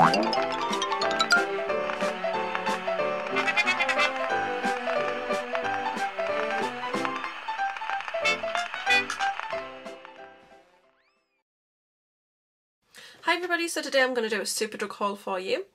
Hi everybody, so today I'm going to do a Superdrug haul for you.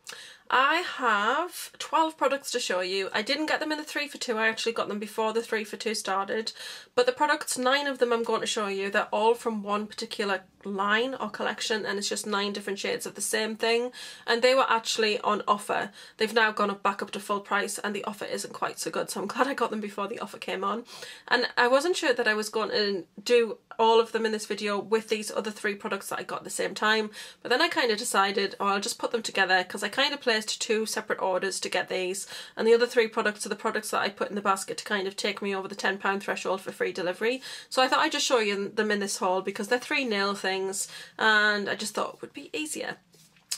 I have 12 products to show you. I didn't get them in the 3 for 2, I actually got them before the 3 for 2 started. But the products, 9 of them I'm going to show you, they're all from one particular line or collection, and it's just 9 different shades of the same thing. And they were actually on offer. They've now gone back up to full price and the offer isn't quite so good, so I'm glad I got them before the offer came on. And I wasn't sure that I was going to do all of them in this video with these other 3 products that I got at the same time, but then I kind of decided, oh, I'll just put them together because I kind of placed 2 separate orders to get these, and the other 3 products are the products that I put in the basket to kind of take me over the £10 threshold for free delivery. So I thought I'd just show you them in this haul because they're 3 nail things and I just thought it would be easier.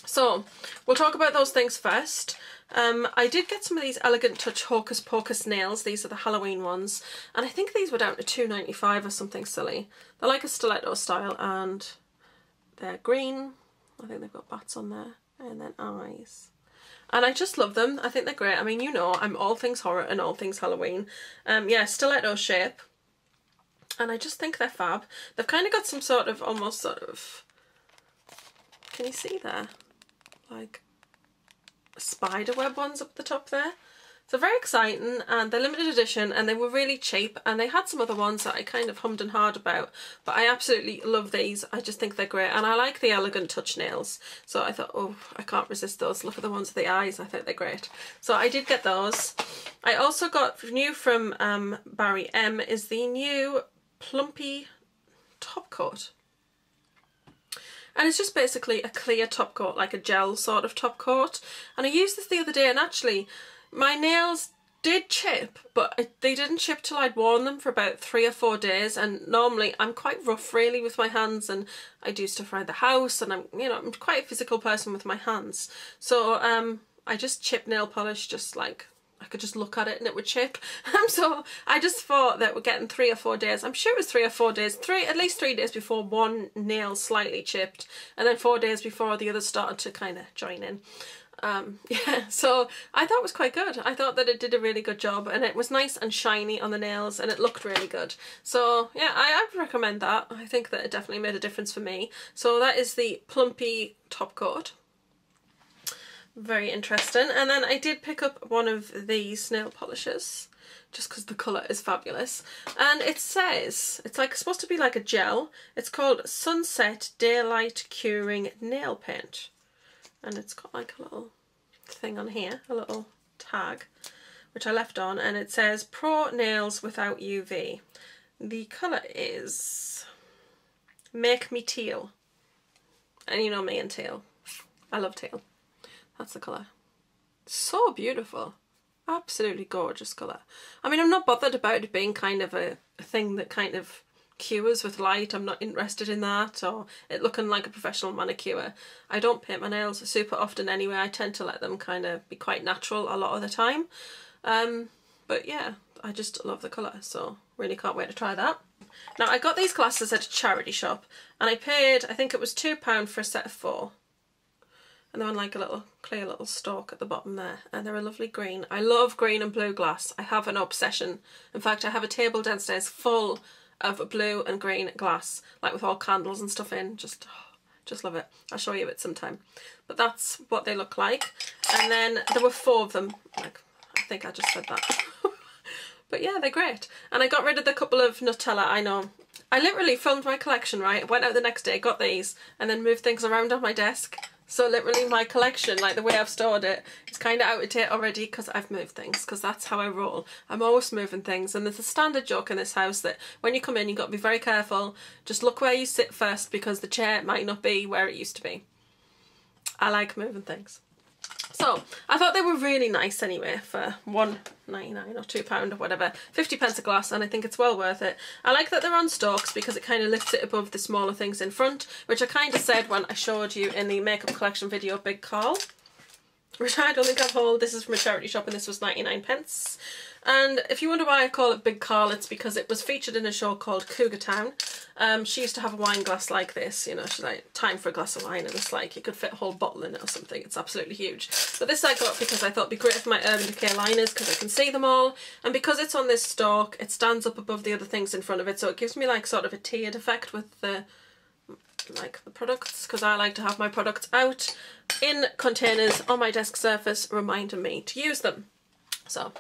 So we'll talk about those things first. I did get some of these Elegant Touch Hocus Pocus nails. These are the Halloween ones, and I think these were down to £2.95 or something silly. They're like a stiletto style and they're green. I think they've got bats on there and then eyes. And I just love them. I think they're great. I mean, you know, I'm all things horror and all things Halloween. Yeah, stiletto shape. And I just think they're fab. They've kind of got some sort of, almost sort of, can you see there? Like spider web ones up the top there. So very exciting, and they're limited edition and they were really cheap, and they had some other ones that I kind of hummed and hawed about, but I absolutely love these. I just think they're great, and I like the Elegant Touch nails, so I thought, oh, I can't resist those. Look at the ones with the eyes, I think they're great. So I did get those. I also got new from Barry M is the new Plumpy top coat. And it's just basically a clear top coat, like a gel sort of top coat. And I used this the other day, and actually my nails did chip, but they didn't chip till I'd worn them for about 3 or 4 days. And normally I'm quite rough really with my hands, and I do stuff around the house, and I'm quite a physical person with my hands. So I just chipped nail polish, just like I could just look at it and it would chip. So I just thought that we're getting 3 or 4 days. I'm sure it was 3 or 4 days, at least 3 days before one nail slightly chipped, and then 4 days before the others started to kind of join in. Yeah, so I thought it was quite good. I thought that it did a really good job, and it was nice and shiny on the nails, and it looked really good. So yeah, I would recommend that. I think that it definitely made a difference for me. So that is the Plumpy top coat. Very interesting. And then I did pick up one of these nail polishes just because the colour is fabulous, and it says it's like supposed to be like a gel. It's called Sunset Daylight Curing Nail Paint, and it's got like a little thing on here, a little tag which I left on, and it says Pro Nails Without UV. The colour is Make Me Teal, and you know me and teal. I love teal. That's the colour. So beautiful. Absolutely gorgeous colour. I mean, I'm not bothered about it being kind of a thing that kind of cures with light. I'm not interested in that, or it looking like a professional manicure. I don't paint my nails super often anyway. I tend to let them kind of be quite natural a lot of the time. But yeah, I just love the colour, so really can't wait to try that. Now, I got these glasses at a charity shop, and I paid, I think it was £2 for a set of 4. And they're on like a little clear little stalk at the bottom there, and they're a lovely green. I love green and blue glass. I have an obsession. In fact, I have a table downstairs full of blue and green glass, like with all candles and stuff in. Just love it. I'll show you it sometime. But that's what they look like. And then there were 4 of them. Like, I think I just said that. But yeah, they're great. And I got rid of the couple of Nutella, I know. I literally filmed my collection, right? Went out the next day, got these, and then moved things around on my desk. So literally my collection, like the way I've stored it, is kind of out of date already because I've moved things, because that's how I roll. I'm always moving things, and there's a standard joke in this house that when you come in you've got to be very careful. Just look where you sit first, because the chair might not be where it used to be. I like moving things. So I thought they were really nice anyway for £1.99 or £2 or whatever, 50p a glass, and I think it's well worth it. I like that they're on stalks because it kind of lifts it above the smaller things in front, which I kind of said when I showed you in the makeup collection video, Big Call. which I don't think I've hauled. This is from a charity shop and this was 99p. And if you wonder why I call it Big Carl, it's because it was featured in a show called Cougar Town. She used to have a wine glass like this, you know, she's like, time for a glass of wine, and it's like, you could fit a whole bottle in it or something. It's absolutely huge. But this I got because I thought it'd be great for my Urban Decay liners because I can see them all. And because it's on this stalk, it stands up above the other things in front of it, so it gives me like sort of a tiered effect with the products, because I like to have my products out in containers on my desk surface reminding me to use them. So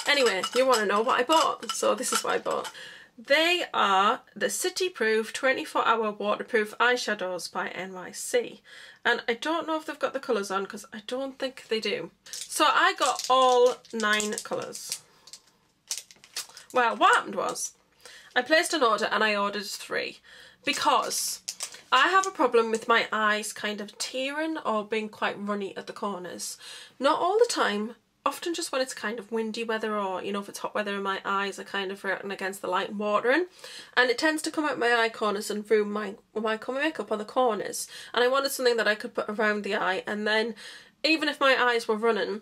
anyway, you want to know what I bought, so this is what I bought. They are the City Proof 24-hour waterproof eyeshadows by NYC, and I don't know if they've got the colours on because I don't think they do. So I got all 9 colours. Well, what happened was I placed an order and I ordered 3 because I have a problem with my eyes kind of tearing or being quite runny at the corners. Not all the time, often just when it's kind of windy weather, or, you know, if it's hot weather and my eyes are kind of reacting against the light and watering. And it tends to come out my eye corners and ruin my makeup on the corners. And I wanted something that I could put around the eye, and then even if my eyes were running,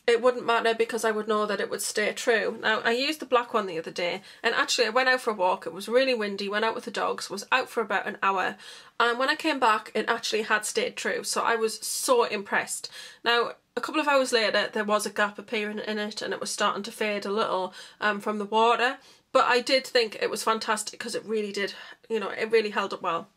it wouldn't matter because I would know that it would stay true. Now, I used the black one the other day, and actually I went out for a walk. It was really windy, went out with the dogs, was out for about an hour, and when I came back it actually had stayed true, so I was so impressed. Now, a couple of hours later there was a gap appearing in it and it was starting to fade a little from the water, but I did think it was fantastic because it really did, you know, it really held up well.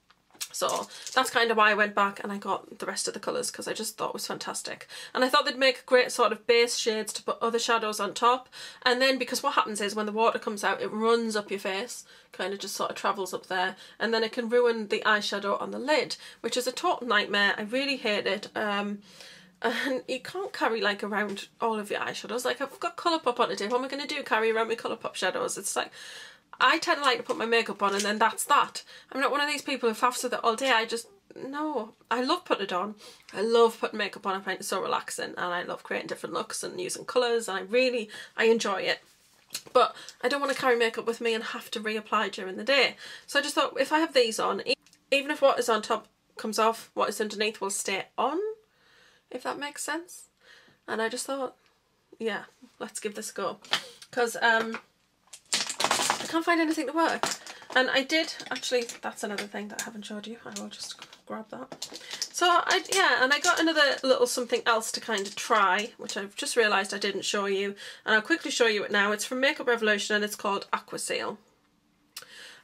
So that's kind of why I went back and I got the rest of the colours, because I just thought it was fantastic. And I thought they'd make great sort of base shades to put other shadows on top. And then, because what happens is when the water comes out, it runs up your face, kind of just sort of travels up there, and then it can ruin the eyeshadow on the lid, which is a total nightmare. I really hate it. And you can't carry like around all of your eyeshadows. Like, I've got Colourpop on today. What am I going to do? Carry around my Colourpop shadows? It's like, I tend to like to put my makeup on and then that's that. I'm not one of these people who faffs with it all day. No. I love putting it on. I love putting makeup on. I find it so relaxing, and I love creating different looks and using colours, and I enjoy it. But I don't want to carry makeup with me and have to reapply during the day. So I just thought, if I have these on, even if what is on top comes off, what is underneath will stay on, if that makes sense. And I just thought, yeah, let's give this a go. Because I can't find anything to work. And I did, actually, that's another thing that I haven't showed you. I will just grab that. So, I got another little something else to kind of try, which I've just realised I didn't show you. And I'll quickly show you it now. It's from Makeup Revolution and it's called Aqua Seal.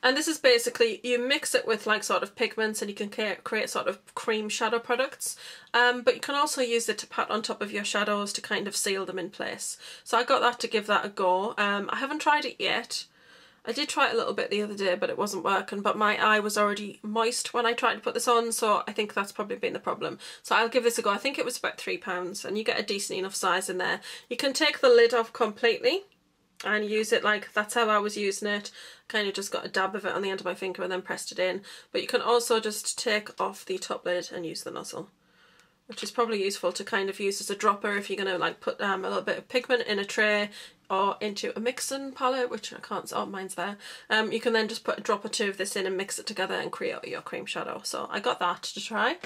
And this is basically, you mix it with like sort of pigments and you can create sort of cream shadow products. But you can also use it to pat on top of your shadows to kind of seal them in place. So I got that to give that a go. I haven't tried it yet. I did try it a little bit the other day, but it wasn't working. But my eye was already moist when I tried to put this on, so I think that's probably been the problem. So I'll give this a go. I think it was about £3, and you get a decent enough size in there. You can take the lid off completely and use it like, that's how I was using it. Kind of just got a dab of it on the end of my finger and then pressed it in. But you can also just take off the top lid and use the nozzle, which is probably useful to kind of use as a dropper if you're going to like put a little bit of pigment in a tray or into a mixing palette, which I can't, oh mine's there. You can then just put a drop or two of this in and mix it together and create your cream shadow. So I got that to try.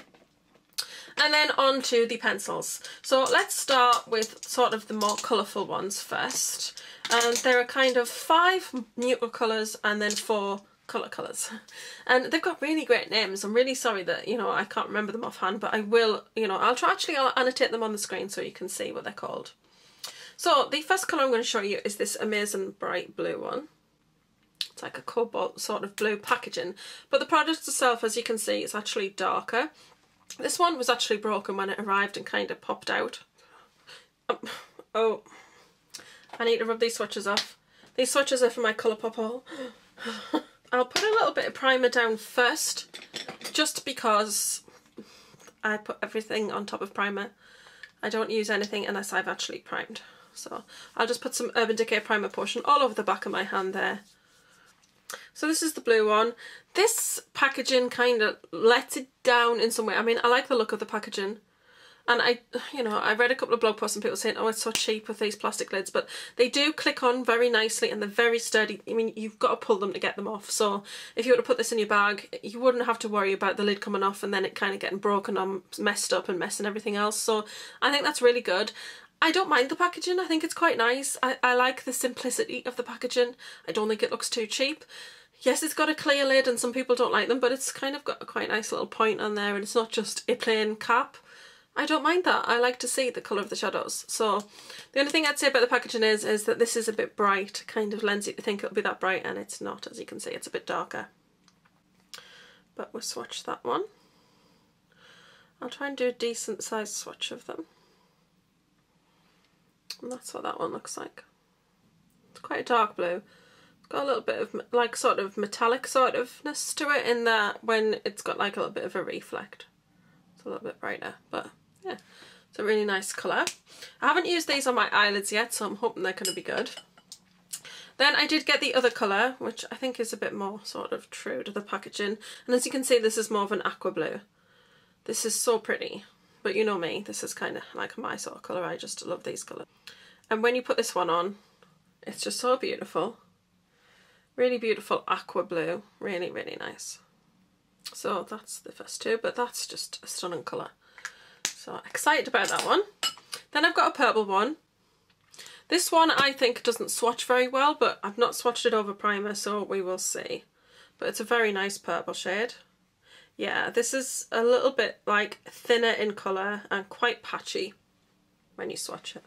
And then on to the pencils. So let's start with sort of the more colourful ones first. And there are kind of 5 neutral colours and then 4 colours, and they've got really great names. I'm really sorry that, you know, I can't remember them offhand, but I will, you know, I'll annotate them on the screen so you can see what they're called. So the first colour I'm going to show you is this amazing bright blue one. It's like a cobalt sort of blue packaging, but the product itself, as you can see, is actually darker. This one was actually broken when it arrived and kind of popped out. Oh, I need to rub these swatches off. These swatches are for my Colourpop haul. I'll put a little bit of primer down first, just because I put everything on top of primer. I don't use anything unless I've actually primed. So I'll just put some Urban Decay primer potion all over the back of my hand there. So this is the blue one. This packaging kind of lets it down in some way. I mean, I like the look of the packaging. And I read a couple of blog posts and people saying, oh, it's so cheap with these plastic lids, but they do click on very nicely and they're very sturdy. I mean, you've got to pull them to get them off. So if you were to put this in your bag, you wouldn't have to worry about the lid coming off and then it kind of getting broken or messed up and messing everything else. So I think that's really good. I don't mind the packaging. I think it's quite nice. I like the simplicity of the packaging. I don't think it looks too cheap. Yes, it's got a clear lid and some people don't like them, but it's kind of got a quite nice little point on there and it's not just a plain cap. I don't mind that. I like to see the colour of the shadows. So the only thing I'd say about the packaging is that this is a bit bright, kind of lends you to think it'll be that bright, and it's not. As you can see, it's a bit darker. But we'll swatch that one. I'll try and do a decent sized swatch of them. And that's what that one looks like. It's quite a dark blue. It's got a little bit of like sort of metallic sort ofness to it in that when it's got like a little bit of a reflect. It's a little bit brighter, but yeah, it's a really nice colour. I haven't used these on my eyelids yet, so I'm hoping they're going to be good. Then I did get the other colour, which I think is a bit more sort of true to the packaging. And as you can see, this is more of an aqua blue. This is so pretty, but you know me, this is kind of like my sort of colour. I just love these colours. And when you put this one on, it's just so beautiful. Really beautiful aqua blue, really, really nice. So that's the first two, but that's just a stunning colour. So excited about that one. Then I've got a purple one. This one I think doesn't swatch very well, but I've not swatched it over primer, so we will see. But it's a very nice purple shade. Yeah, this is a little bit like thinner in colour and quite patchy when you swatch it.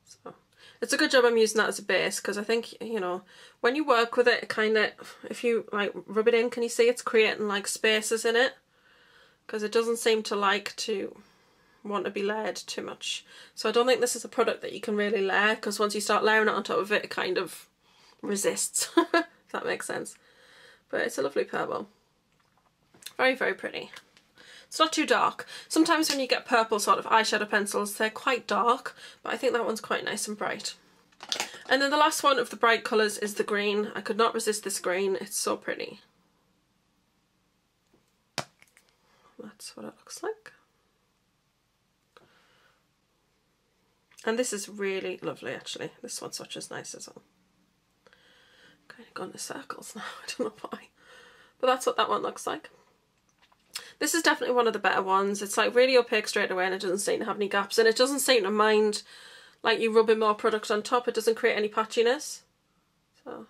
So it's a good job I'm using that as a base, because I think, you know, when you work with it, kind of, if you like rub it in, can you see it's creating like spaces in it? Because it doesn't seem to like to want to be layered too much. So I don't think this is a product that you can really layer, because once you start layering it on top of it, it kind of resists, if that makes sense. But it's a lovely purple. Very, very pretty. It's not too dark. Sometimes when you get purple sort of eyeshadow pencils, they're quite dark, but I think that one's quite nice and bright. And then the last one of the bright colours is the green. I could not resist this green. It's so pretty. That's what it looks like. And this is really lovely, actually. This one swatches nice as well. Kind of gone in circles now. I don't know why. But that's what that one looks like. This is definitely one of the better ones. It's like really opaque straight away and it doesn't seem to have any gaps. And it doesn't seem to mind like you rubbing more product on top. It doesn't create any patchiness. So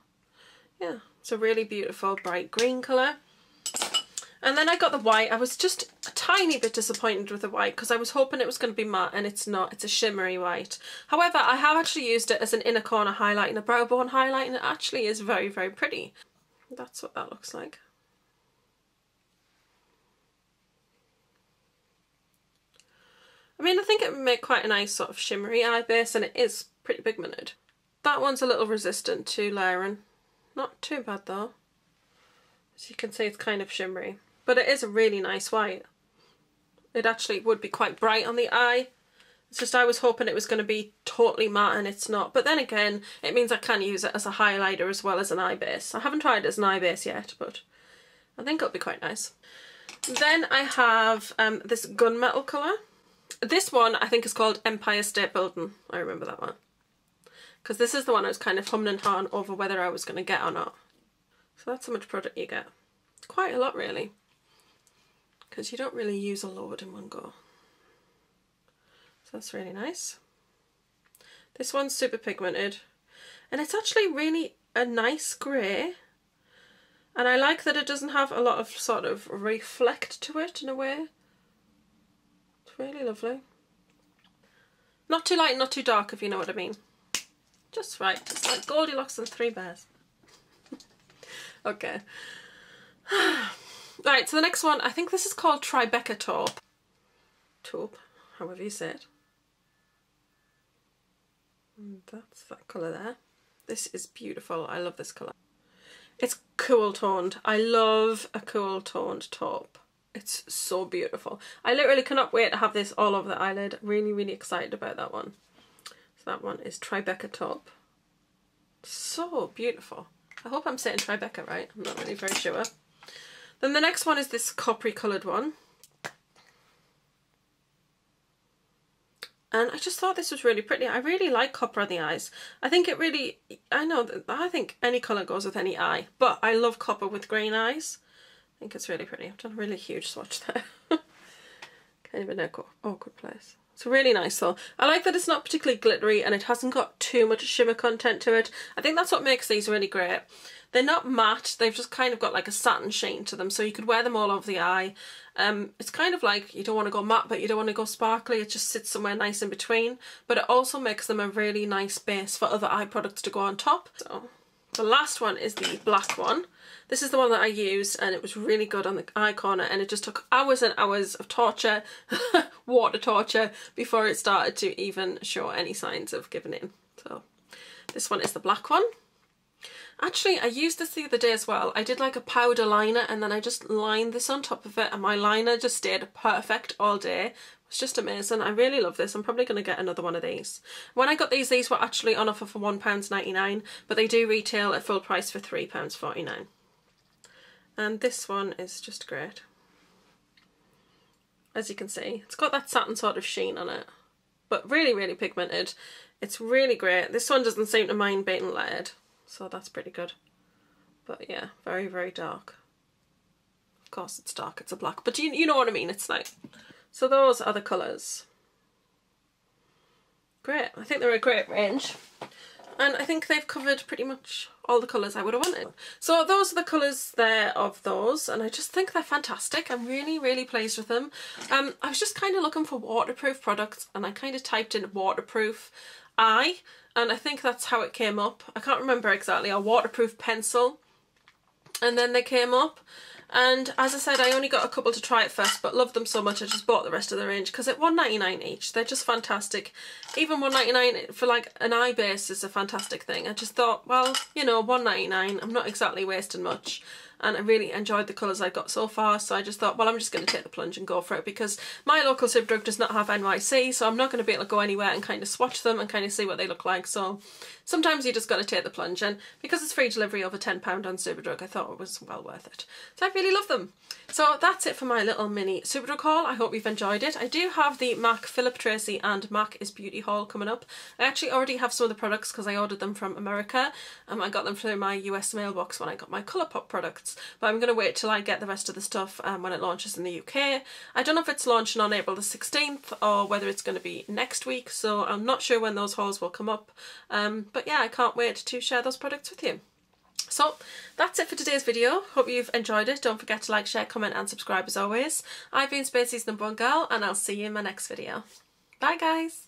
yeah, it's a really beautiful bright green colour. And then I got the white. I was just a tiny bit disappointed with the white because I was hoping it was going to be matte, and it's not. It's a shimmery white. However, I have actually used it as an inner corner highlight and a brow bone highlight, and it actually is very, very pretty. That's what that looks like. I mean, I think it would make quite a nice sort of shimmery eye base, and it is pretty pigmented. That one's a little resistant to layering. Not too bad though. As you can see, it's kind of shimmery. But it is a really nice white. It actually would be quite bright on the eye. It's just I was hoping it was going to be totally matte, and it's not. But then again, it means I can use it as a highlighter as well as an eye base. I haven't tried it as an eye base yet, but I think it'll be quite nice. Then I have this gunmetal colour. This one I think is called Empire State Building. I remember that one. Because this is the one I was kind of humming and hawing over whether I was going to get or not. So that's how much product you get. Quite a lot really. Because you don't really use a load in one go. So that's really nice. This one's super pigmented. And it's actually really a nice grey. And I like that it doesn't have a lot of sort of reflect to it in a way. It's really lovely. Not too light, not too dark, if you know what I mean. Just right. It's like Goldilocks and Three Bears. Okay. Right, so the next one, I think this is called Tribeca Taupe. Taupe, however you say it. And that's that colour there. This is beautiful. I love this colour. It's cool toned. I love a cool toned taupe. It's so beautiful. I literally cannot wait to have this all over the eyelid. Really, really excited about that one. So that one is Tribeca Taupe. So beautiful. I hope I'm saying Tribeca right. I'm not really very sure. Then the next one is this coppery coloured one. And I just thought this was really pretty. I really like copper on the eyes. I think it really, I think any colour goes with any eye, but I love copper with green eyes. I think it's really pretty. I've done a really huge swatch there. Kind of an awkward place. It's really nice though. I like that it's not particularly glittery and it hasn't got too much shimmer content to it. I think that's what makes these really great. They're not matte, they've just kind of got like a satin sheen to them, so you could wear them all over the eye. It's kind of like you don't want to go matte but you don't want to go sparkly, it just sits somewhere nice in between, but it also makes them a really nice base for other eye products to go on top. So the last one is the black one. This is the one that I used and it was really good on the eye corner, and it just took hours and hours of torture, water torture, before it started to even show any signs of giving in. So this one is the black one. Actually, I used this the other day as well. I did like a powder liner and then I just lined this on top of it, and my liner just stayed perfect all day. It was just amazing. I really love this. I'm probably going to get another one of these. When I got these were actually on offer for £1.99, but they do retail at full price for £3.49. And this one is just great. As you can see, it's got that satin sort of sheen on it, but really, really pigmented. It's really great. This one doesn't seem to mind being layered, so that's pretty good. But yeah, very, very dark. Of course it's dark, it's a black, but you know what I mean, it's like... So those are the colours. Great, I think they're a great range. And I think they've covered pretty much all the colours I would have wanted. So those are the colours there of those, and I just think they're fantastic. I'm really, really pleased with them. I was just kind of looking for waterproof products, and I kind of typed in waterproof eye, and I think that's how it came up. I can't remember exactly, a waterproof pencil. And then they came up. And as I said, I only got a couple to try at first, but loved them so much I just bought the rest of the range because at $1.99 each, they're just fantastic. Even $1.99 for like an eye base is a fantastic thing. I just thought, well, you know, $1.99, I'm not exactly wasting much. And I really enjoyed the colours I got so far, so I just thought, well, I'm just going to take the plunge and go for it, because my local Superdrug does not have NYC, so I'm not going to be able to go anywhere and kind of swatch them and kind of see what they look like. So sometimes you just got to take the plunge, and because it's free delivery over £10 on Superdrug, I thought it was well worth it. So I really love them. So that's it for my little mini Superdrug haul. I hope you've enjoyed it. I do have the MAC Philip Treacy and MAC is Beauty haul coming up. I actually already have some of the products because I ordered them from America. I got them through my US mailbox when I got my Colourpop products, but I'm going to wait till I get the rest of the stuff when it launches in the UK. I don't know if it's launching on April the 16th or whether it's going to be next week, so I'm not sure when those hauls will come up. But yeah, I can't wait to share those products with you. So that's it for today's video. Hope you've enjoyed it. Don't forget to like, share, comment and subscribe as always. I've been Spacey's #1 gal, and I'll see you in my next video. Bye guys!